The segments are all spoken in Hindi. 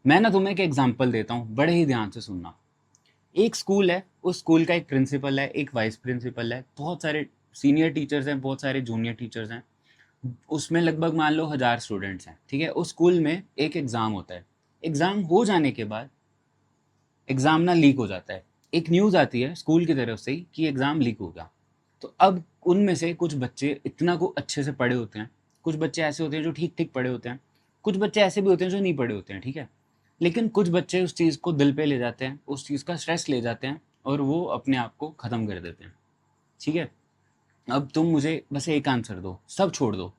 मैं ना तुम्हें एक एग्जांपल देता हूँ, बड़े ही ध्यान से सुनना। एक स्कूल है, उस स्कूल का एक प्रिंसिपल है, एक वाइस प्रिंसिपल है, बहुत सारे सीनियर टीचर्स हैं, बहुत सारे जूनियर टीचर्स हैं। उसमें लगभग मान लो 1000 स्टूडेंट्स हैं, ठीक है। उस स्कूल में एक एग्ज़ाम होता है। एग्ज़ाम हो जाने के बाद एग्ज़ाम ना लीक हो जाता है। एक न्यूज़ आती है स्कूल की तरफ से ही कि एग्ज़ाम लीक हो गया। तो अब उनमें से कुछ बच्चे इतना को अच्छे से पढ़े होते हैं, कुछ बच्चे ऐसे होते हैं जो ठीक ठीक पढ़े होते हैं, कुछ बच्चे ऐसे भी होते हैं जो नहीं पढ़े होते हैं, ठीक है। लेकिन कुछ बच्चे उस चीज़ को दिल पे ले जाते हैं, उस चीज़ का स्ट्रेस ले जाते हैं और वो अपने आप को ख़त्म कर देते हैं, ठीक है। अब तुम मुझे बस एक आंसर दो, सब छोड़ दो,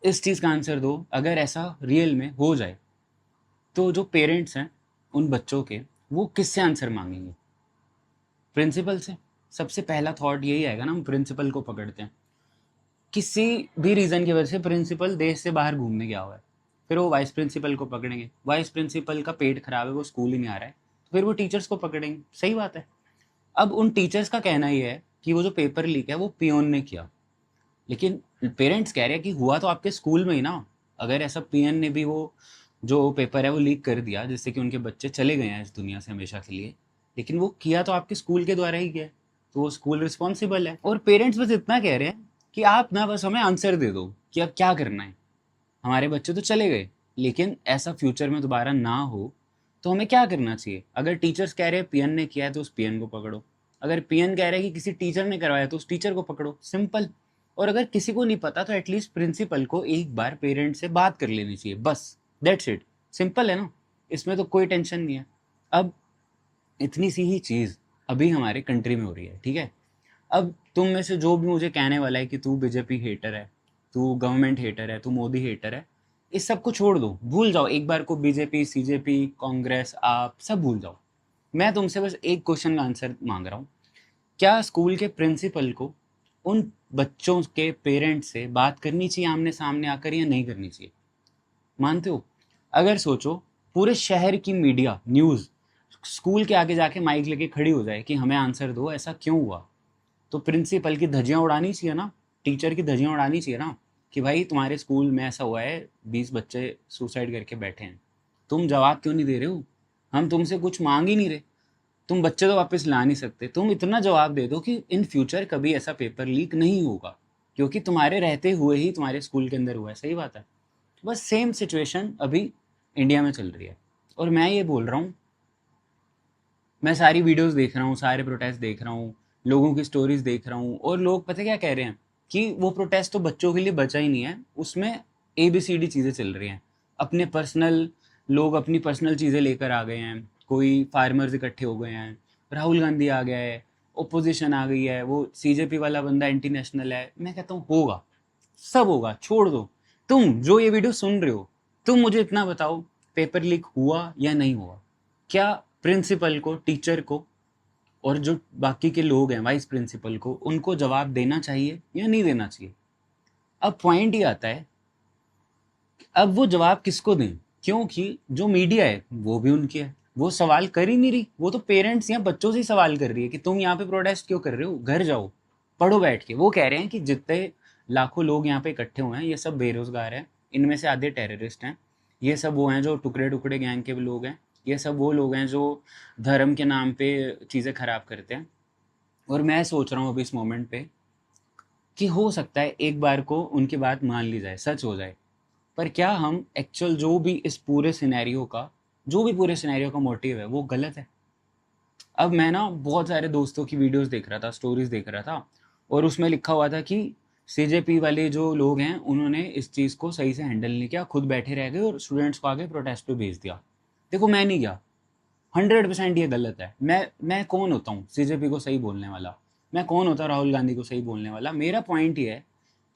इस चीज़ का आंसर दो। अगर ऐसा रियल में हो जाए तो जो पेरेंट्स हैं उन बच्चों के, वो किससे आंसर मांगेंगे? प्रिंसिपल से। सबसे पहला थॉट यही आएगा ना, हम प्रिंसिपल को पकड़ते हैं। किसी भी रीज़न की वजह से प्रिंसिपल देश से बाहर घूमने गया हुआ है, फिर वो वाइस प्रिंसिपल को पकड़ेंगे। वाइस प्रिंसिपल का पेट खराब है, वो स्कूल ही नहीं आ रहा है, तो फिर वो टीचर्स को पकड़ेंगे। सही बात है। अब उन टीचर्स का कहना ये है कि वो जो पेपर लीक है वो पियोन ने किया, लेकिन पेरेंट्स कह रहे हैं कि हुआ तो आपके स्कूल में ही ना। अगर ऐसा पीएन ने भी वो जो पेपर है वो लीक कर दिया जिससे कि उनके बच्चे चले गए हैं इस दुनिया से हमेशा के लिए, लेकिन वो किया तो आपके स्कूल के द्वारा ही किया है, तो वो स्कूल रिस्पॉन्सिबल है। और पेरेंट्स बस इतना कह रहे हैं कि आप ना बस हमें आंसर दे दो कि अब क्या करना है। हमारे बच्चे तो चले गए, लेकिन ऐसा फ्यूचर में दोबारा ना हो तो हमें क्या करना चाहिए? अगर टीचर्स कह रहे हैं पीएन ने किया है तो उस पीएन को पकड़ो, अगर पीएन कह रहे हैं कि किसी टीचर ने करवाया तो उस टीचर को पकड़ो, सिंपल। और अगर किसी को नहीं पता तो एटलीस्ट प्रिंसिपल को एक बार पेरेंट्स से बात कर लेनी चाहिए, बस। That's it. सिंपल है ना, इसमें तो कोई टेंशन नहीं है। अब इतनी सी ही चीज़ अभी हमारे कंट्री में हो रही है, ठीक है। अब तुम में से जो भी मुझे कहने वाला है कि तू बीजेपी हेटर है, तू गवर्नमेंट हेटर है, तू मोदी हेटर है, इस सब को छोड़ दो, भूल जाओ एक बार को बीजेपी, सीजेपी, कांग्रेस, आप सब भूल जाओ। मैं तुमसे बस एक क्वेश्चन का आंसर मांग रहा हूँ। क्या स्कूल के प्रिंसिपल को उन बच्चों के पेरेंट्स से बात करनी चाहिए आमने सामने आकर या नहीं करनी चाहिए? मानते हो? अगर सोचो, पूरे शहर की मीडिया न्यूज़ स्कूल के आगे जाके माइक लेके खड़ी हो जाए कि हमें आंसर दो, ऐसा क्यों हुआ, तो प्रिंसिपल की धज्जियां उड़ानी चाहिए ना, टीचर की धज्जियां उड़ानी चाहिए ना कि भाई तुम्हारे स्कूल में ऐसा हुआ है, 20 बच्चे सुसाइड करके बैठे हैं, तुम जवाब क्यों नहीं दे रहे हो? हम तुमसे कुछ मांग ही नहीं रहे, तुम बच्चे तो वापस ला नहीं सकते, तुम इतना जवाब दे दो कि इन फ्यूचर कभी ऐसा पेपर लीक नहीं होगा, क्योंकि तुम्हारे रहते हुए ही तुम्हारे स्कूल के अंदर हुआ है। सही बात है। बस सेम सिचुएशन अभी इंडिया में चल रही है। और मैं ये बोल रहा हूँ, मैं सारी वीडियोस देख रहा हूँ, सारे प्रोटेस्ट देख रहा हूँ, लोगों की स्टोरीज देख रहा हूँ, और लोग पता क्या कह रहे हैं कि वो प्रोटेस्ट तो बच्चों के लिए बचा ही नहीं है, उसमें ABCD चीज़ें चल रही हैं। अपने पर्सनल लोग अपनी पर्सनल चीज़ें लेकर आ गए हैं, कोई फार्मर्स इकट्ठे हो गए हैं, राहुल गांधी आ गया है, ओपोजिशन आ गई है, वो CJP वाला बंदा एंटी नेशनल है। मैं कहता हूँ होगा, सब होगा, छोड़ दो। तुम जो ये वीडियो सुन रहे हो, तुम मुझे इतना बताओ, पेपर लीक हुआ या नहीं हुआ? क्या प्रिंसिपल को, टीचर को, और जो बाकी के लोग हैं वाइस प्रिंसिपल को, उनको जवाब देना चाहिए या नहीं देना चाहिए? अब पॉइंट ये आता है, अब वो जवाब किसको दें? क्योंकि जो मीडिया है वो भी उनकी है, वो सवाल कर ही नहीं रही, वो तो पेरेंट्स या बच्चों से ही सवाल कर रही है कि तुम यहाँ पे प्रोटेस्ट क्यों कर रहे हो, घर जाओ, पढ़ो बैठ के। वो कह रहे हैं कि जितने लाखों लोग यहाँ पे इकट्ठे हुए हैं ये सब बेरोजगार हैं, इनमें से आधे टेररिस्ट हैं, ये सब वो हैं जो टुकड़े टुकड़े गैंग के लोग हैं, ये सब वो लोग हैं जो धर्म के नाम पे चीज़ें खराब करते हैं। और मैं सोच रहा हूँ अभी इस मोमेंट पे कि हो सकता है एक बार को उनकी बात मान ली जाए, सच हो जाए। पर क्या हम एक्चुअल जो भी इस पूरे सिनेरियो का, जो भी पूरे सिनेरियो का मोटिव है वो गलत है? अब मैं ना बहुत सारे दोस्तों की वीडियोस देख रहा था, स्टोरीज देख रहा था, और उसमें लिखा हुआ था कि CJP वाले जो लोग हैं उन्होंने इस चीज़ को सही से हैंडल नहीं किया, खुद बैठे रह गए और स्टूडेंट्स को आगे प्रोटेस्ट पे भेज दिया। देखो मैं नहीं गया, 100% ये गलत है। मैं कौन होता हूँ CJP को सही बोलने वाला? मैं कौन होता राहुल गांधी को सही बोलने वाला? मेरा पॉइंट ये है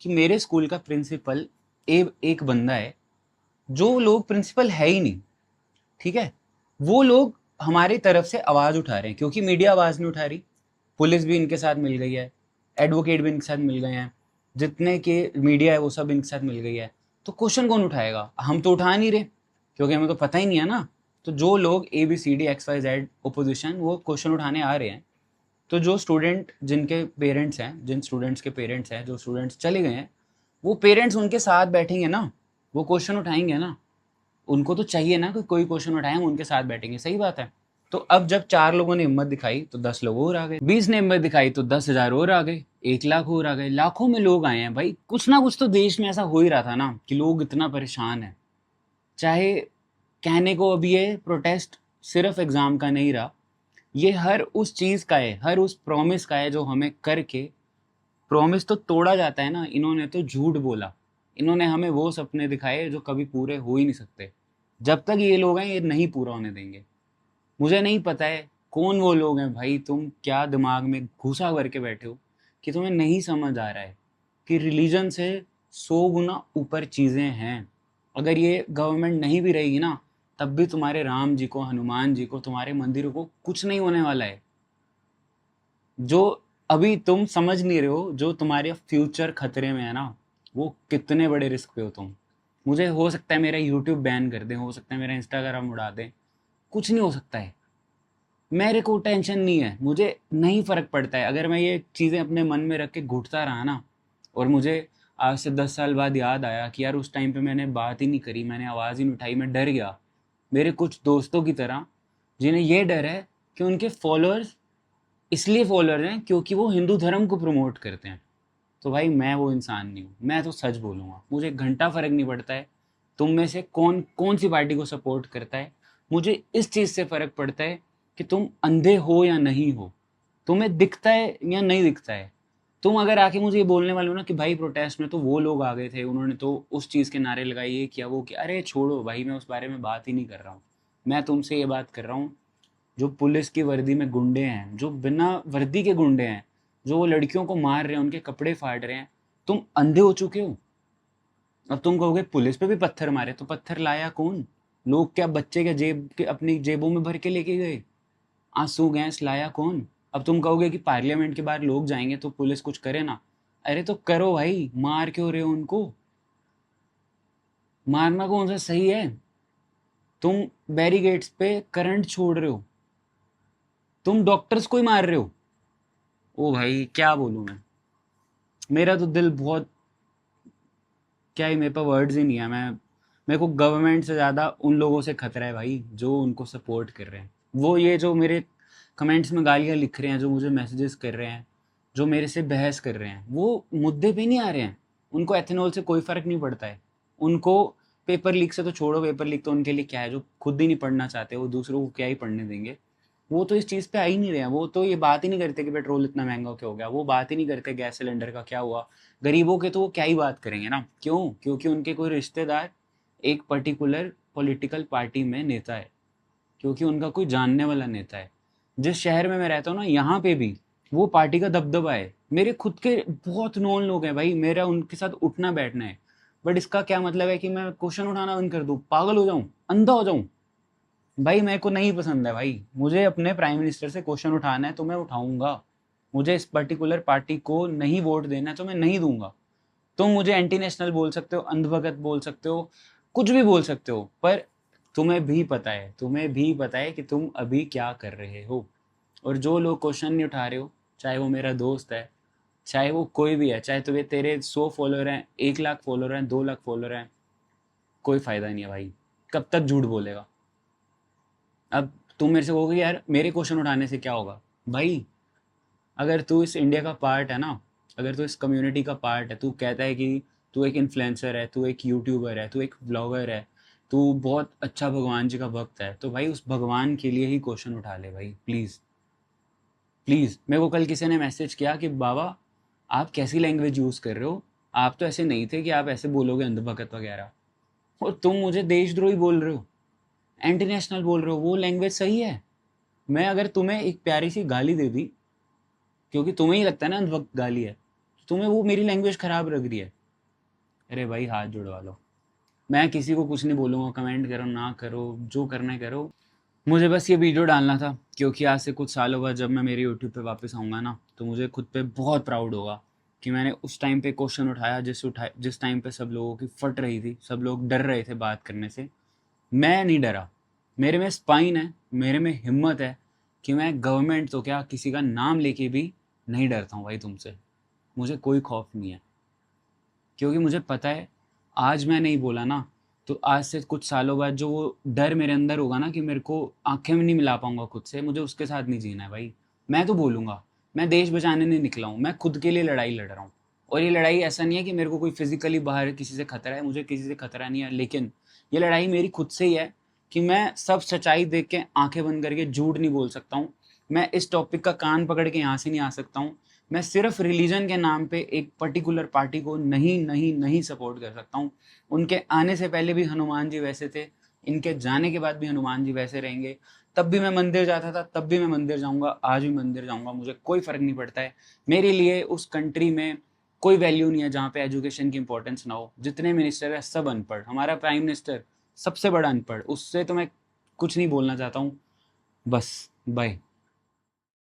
कि मेरे स्कूल का प्रिंसिपल एक बंदा है, जो लोग प्रिंसिपल है ही नहीं, ठीक है। वो लोग हमारी तरफ से आवाज़ उठा रहे हैं क्योंकि मीडिया आवाज़ नहीं उठा रही, पुलिस भी इनके साथ मिल गई है, एडवोकेट भी इनके साथ मिल गए हैं, जितने के मीडिया है वो सब इनके साथ मिल गई है। तो क्वेश्चन कौन उठाएगा? हम तो उठा नहीं रहे, क्योंकि हमें तो पता ही नहीं है ना। तो जो लोग ABCD XYZ ओपोजिशन वो क्वेश्चन उठाने आ रहे हैं, तो जो स्टूडेंट जिनके पेरेंट्स हैं, जिन स्टूडेंट्स के पेरेंट्स हैं, जो स्टूडेंट्स चले गए हैं, वो पेरेंट्स उनके साथ बैठेंगे ना, वो क्वेश्चन उठाएंगे ना। उनको तो चाहिए ना कि कोई क्वेश्चन उठाए, हम उनके साथ बैठेंगे, सही बात है। तो अब जब 4 लोगों ने हिम्मत दिखाई तो 10 लोग और आ गए, 20 ने हिम्मत दिखाई तो 10,000 और आ गए, 1 लाख और आ गए, लाखों में लोग आए हैं भाई। कुछ ना कुछ तो देश में ऐसा हो ही रहा था ना कि लोग इतना परेशान है। चाहे कहने को अभी ये प्रोटेस्ट सिर्फ एग्जाम का नहीं रहा, ये हर उस चीज का है, हर उस प्रॉमिस का है जो हमें करके, प्रॉमिस तो तोड़ा जाता है ना, इन्होंने तो झूठ बोला, इन्होंने हमें वो सपने दिखाए जो कभी पूरे हो ही नहीं सकते। जब तक ये लोग हैं ये नहीं पूरा होने देंगे। मुझे नहीं पता है कौन वो लोग हैं भाई, तुम क्या दिमाग में घुसा करके बैठे हो कि तुम्हें नहीं समझ आ रहा है कि रिलीजन से 100 गुना ऊपर चीज़ें हैं। अगर ये गवर्नमेंट नहीं भी रहेगी ना, तब भी तुम्हारे राम जी को, हनुमान जी को, तुम्हारे मंदिरों को कुछ नहीं होने वाला है। जो अभी तुम समझ नहीं रहे हो, जो तुम्हारे फ्यूचर खतरे में है ना, वो कितने बड़े रिस्क पे हो तुम। मुझे हो सकता है मेरा यूट्यूब बैन कर दें, हो सकता है मेरा इंस्टाग्राम उड़ा दें, कुछ नहीं हो सकता है। मेरे को टेंशन नहीं है, मुझे नहीं फ़र्क पड़ता है। अगर मैं ये चीज़ें अपने मन में रख के घुटता रहा ना, और मुझे आज से 10 साल बाद याद आया कि यार उस टाइम पे मैंने बात ही नहीं करी, मैंने आवाज़ ही नहीं उठाई, मैं डर गया मेरे कुछ दोस्तों की तरह, जिन्हें ये डर है कि उनके फॉलोअर्स इसलिए फॉलोअर हैं क्योंकि वो हिंदू धर्म को प्रमोट करते हैं। तो भाई मैं वो इंसान नहीं हूँ, मैं तो सच बोलूँगा, मुझे घंटा फ़र्क नहीं पड़ता है तुम में से कौन कौन सी पार्टी को सपोर्ट करता है। मुझे इस चीज़ से फ़र्क पड़ता है कि तुम अंधे हो या नहीं हो, तुम्हें दिखता है या नहीं दिखता है। तुम अगर आके मुझे ये बोलने वाले हो ना कि भाई प्रोटेस्ट में तो वो लोग आ गए थे, उन्होंने तो उस चीज़ के नारे लगाए, ये किया वो किया, अरे छोड़ो भाई, मैं उस बारे में बात ही नहीं कर रहा हूँ। मैं तुमसे ये बात कर रहा हूँ, जो पुलिस की वर्दी में गुंडे हैं, जो बिना वर्दी के गुंडे हैं, जो वो लड़कियों को मार रहे हैं, उनके कपड़े फाड़ रहे हैं, तुम अंधे हो चुके हो। अब तुम कहोगे पुलिस पे भी पत्थर मारे, तो पत्थर लाया कौन? लोग क्या बच्चे के जेब के अपनी जेबों में भर के लेके गए? आंसू गैस लाया कौन? अब तुम कहोगे कि पार्लियामेंट के बाहर लोग जाएंगे तो पुलिस कुछ करे ना। अरे तो करो भाई, मार क्यों रहे हो उनको? मारना कौन सा सही है? तुम बैरिगेट्स पे करंट छोड़ रहे हो, तुम डॉक्टर्स को ही मार रहे हो। ओ भाई क्या बोलूं मैं, मेरा तो दिल बहुत, क्या ही, मेरे पास वर्ड्स ही नहीं है। मेरे को गवर्नमेंट से ज़्यादा उन लोगों से खतरा है भाई जो उनको सपोर्ट कर रहे हैं। वो ये जो मेरे कमेंट्स में गालियाँ लिख रहे हैं, जो मुझे मैसेजेस कर रहे हैं, जो मेरे से बहस कर रहे हैं, वो मुद्दे पे नहीं आ रहे हैं। उनको एथेनॉल से कोई फ़र्क नहीं पड़ता है। उनको पेपर लीक से तो छोड़ो, पेपर लीक तो उनके लिए क्या है, जो खुद ही नहीं पढ़ना चाहते वो दूसरों को क्या ही पढ़ने देंगे। वो तो इस चीज़ पे आ ही नहीं रहे हैं। वो तो ये बात ही नहीं करते कि पेट्रोल इतना महंगा क्यों हो गया, वो बात ही नहीं करते गैस सिलेंडर का क्या हुआ। गरीबों के तो वो क्या ही बात करेंगे ना, क्यों? क्योंकि उनके कोई रिश्तेदार एक पर्टिकुलर पॉलिटिकल पार्टी में नेता है, क्योंकि उनका कोई जानने वाला नेता है। जिस शहर में मैं रहता हूँ ना, यहाँ पे भी वो पार्टी का दबदबा है। मेरे खुद के बहुत नोन लोग हैं भाई, मेरा उनके साथ उठना बैठना है। बट इसका क्या मतलब है कि मैं क्वेश्चन उठाना बंद कर दूँ, पागल हो जाऊँ, अंधा हो जाऊँ? भाई मेरे को नहीं पसंद है भाई, मुझे अपने प्राइम मिनिस्टर से क्वेश्चन उठाना है तो मैं उठाऊंगा। मुझे इस पर्टिकुलर पार्टी को नहीं वोट देना है तो मैं नहीं दूंगा। तुम मुझे एंटी नेशनल बोल सकते हो, अंधभगत बोल सकते हो, कुछ भी बोल सकते हो, पर तुम्हें भी पता है कि तुम अभी क्या कर रहे हो। और जो लोग क्वेश्चन नहीं उठा रहे हो, चाहे वो मेरा दोस्त है, चाहे वो कोई भी है, चाहे तुम्हें तेरे 100 फॉलोअर हैं, 1 लाख फॉलोअर हैं, 2 लाख फॉलोअर हैं, कोई फायदा नहीं है भाई। कब तक झूठ बोलेगा? अब तुम मेरे से कहोगे यार मेरे क्वेश्चन उठाने से क्या होगा? भाई अगर तू इस इंडिया का पार्ट है ना, अगर तू इस कम्युनिटी का पार्ट है, तू कहता है कि तू एक इन्फ्लुएंसर है, तू एक यूट्यूबर है, तू एक ब्लॉगर है, तू बहुत अच्छा भगवान जी का भक्त है, तो भाई उस भगवान के लिए ही क्वेश्चन उठा ले भाई, प्लीज़। प्लीज़, मेरे को कल किसी ने मैसेज किया कि बाबा आप कैसी लैंग्वेज यूज़ कर रहे हो, आप तो ऐसे नहीं थे कि आप ऐसे बोलोगे अंधभगत वगैरह, और तुम मुझे देशद्रोही बोल रहे हो, एंटी नेशनल बोल रहे हो। वो लैंग्वेज सही है? मैं अगर तुम्हें एक प्यारी सी गाली दे दी, क्योंकि तुम्हें ही लगता है ना अंधभक्त गाली है, तो तुम्हें वो मेरी लैंग्वेज खराब लग रही है, अरे भाई हाथ जुड़वा लो। मैं किसी को कुछ नहीं बोलूँगा, कमेंट करो ना करो, जो करना है करो। मुझे बस ये वीडियो डालना था क्योंकि आज से कुछ सालों बाद जब मैं मेरे यूट्यूब पे वापस आऊँगा ना, तो मुझे खुद पे बहुत प्राउड होगा कि मैंने उस टाइम पे क्वेश्चन उठाया, जिस टाइम पे सब लोगों की फट रही थी, सब लोग डर रहे थे बात करने से। मैं नहीं डरा, मेरे में स्पाइन है, मेरे में हिम्मत है कि मैं गवर्नमेंट तो क्या, किसी का नाम लेके भी नहीं डरता हूँ भाई तुमसे। मुझे कोई खौफ नहीं है, क्योंकि मुझे पता है आज मैं नहीं बोला ना, तो आज से कुछ सालों बाद जो वो डर मेरे अंदर होगा ना कि मेरे को आंखें में नहीं मिला पाऊंगा खुद से, मुझे उसके साथ नहीं जीना है भाई। मैं तो बोलूंगा, मैं देश बचाने नहीं निकला हूँ, मैं खुद के लिए लड़ाई लड़ रहा हूँ। और ये लड़ाई ऐसा नहीं है कि मेरे को कोई फिजिकली बाहर किसी से खतरा है, मुझे किसी से खतरा नहीं है, लेकिन ये लड़ाई मेरी खुद से ही है कि मैं सब सच्चाई देख के आंखें बंद करके झूठ नहीं बोल सकता हूँ। मैं इस टॉपिक का कान पकड़ के यहाँ से नहीं आ सकता हूँ। मैं सिर्फ रिलीजन के नाम पे एक पर्टिकुलर पार्टी को नहीं नहीं नहीं सपोर्ट कर सकता हूँ। उनके आने से पहले भी हनुमान जी वैसे थे, इनके जाने के बाद भी हनुमान जी वैसे रहेंगे। तब भी मैं मंदिर जाता था, तब भी मैं मंदिर जाऊंगा, आज भी मंदिर जाऊंगा, मुझे कोई फर्क नहीं पड़ता है। मेरे लिए उस कंट्री में कोई वैल्यू नहीं है जहाँ पे एजुकेशन की इंपॉर्टेंस ना हो। जितने मिनिस्टर है सब अनपढ़, हमारा प्राइम मिनिस्टर सबसे बड़ा अनपढ़, उससे तो मैं कुछ नहीं बोलना चाहता हूँ। बस, बाय।